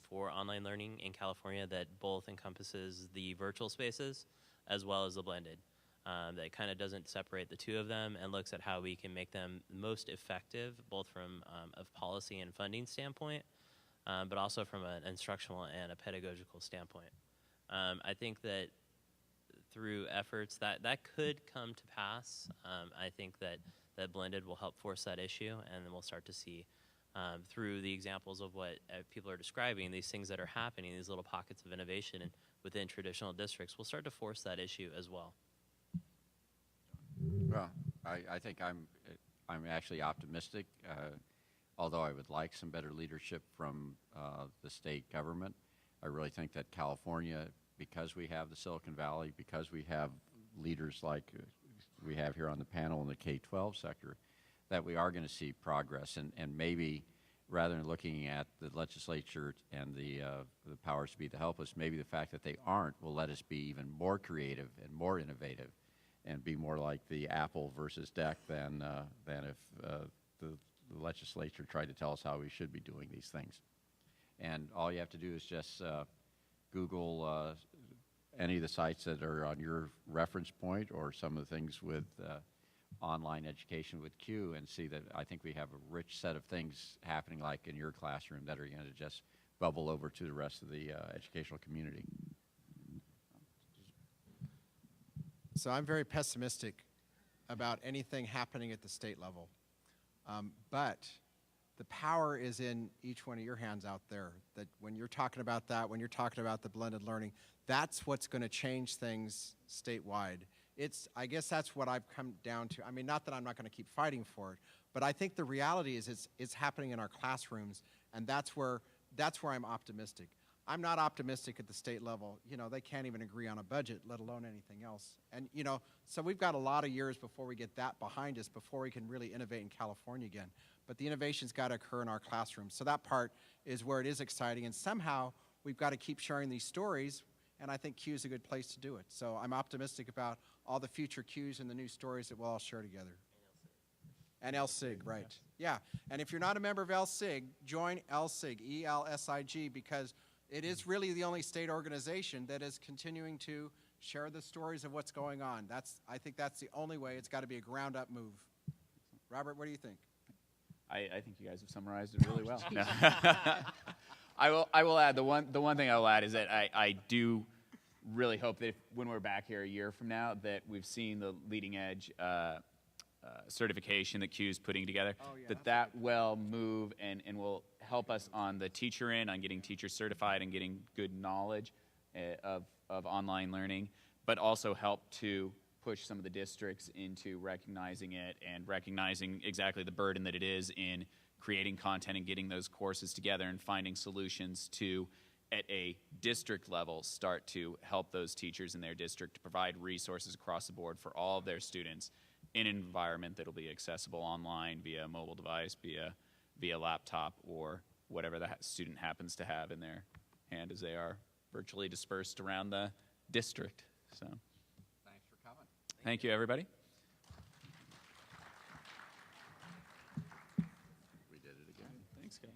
for online learning in California that both encompasses the virtual spaces as well as the blended. That kind of doesn't separate the two of them and looks at how we can make them most effective, both from a policy and funding standpoint, but also from an instructional and a pedagogical standpoint. I think that through efforts that could come to pass. I think that blended will help force that issue, and then we'll start to see through the examples of what people are describing, these things that are happening, these little pockets of innovation within traditional districts, we'll start to force that issue as well. Well, I think I'm actually optimistic, although I would like some better leadership from the state government. I really think that California, because we have the Silicon Valley, because we have leaders like we have here on the panel in the K-12 sector, that we are going to see progress. And maybe rather than looking at the legislature and the powers to be to help us, maybe the fact that they aren't will let us be even more creative and more innovative and be more like the Apple versus DEC than if the legislature tried to tell us how we should be doing these things. And all you have to do is just Google any of the sites that are on your reference point or some of the things with online education with Q and see that I think we have a rich set of things happening like in your classroom that are going to just bubble over to the rest of the educational community. So I'm very pessimistic about anything happening at the state level. But the power is in each one of your hands out there, that when you're talking about that, when you're talking about the blended learning, that's what's going to change things statewide. I guess that's what I've come down to. I mean, not that I'm not going to keep fighting for it, but I think the reality is it's happening in our classrooms, and that's where I'm optimistic. I'm not optimistic at the state level. You know, they can't even agree on a budget, let alone anything else. And, you know, so we've got a lot of years before we get that behind us, before we can really innovate in California again. But the innovation's got to occur in our classrooms. So that part is where it is exciting. And somehow we've got to keep sharing these stories, and I think Q is a good place to do it. So I'm optimistic about all the future Qs and the new stories that we'll all share together. And LSIG, right. Yeah, and if you're not a member of LSIG, join LSIG, E-L-S-I-G, because it is really the only state organization that is continuing to share the stories of what's going on. I think that's the only way. It's got to be a ground-up move. Robert, what do you think? I think you guys have summarized it really well. No. I will add, the one thing I will add is that I do really hope that when we're back here a year from now that we've seen the leading edge certification that Q's putting together, that will move and will help us on the teacher end, on getting teachers certified and getting good knowledge of online learning, but also help to push some of the districts into recognizing it and recognizing exactly the burden that it is in creating content and getting those courses together and finding solutions to, at a district level, start to help those teachers in their district to provide resources across the board for all of their students in an environment that will be accessible online via a mobile device, via laptop, or whatever the student happens to have in their hand as they are virtually dispersed around the district. So, Thanks for coming. Thank you, everybody. We did it again. Thanks, guys.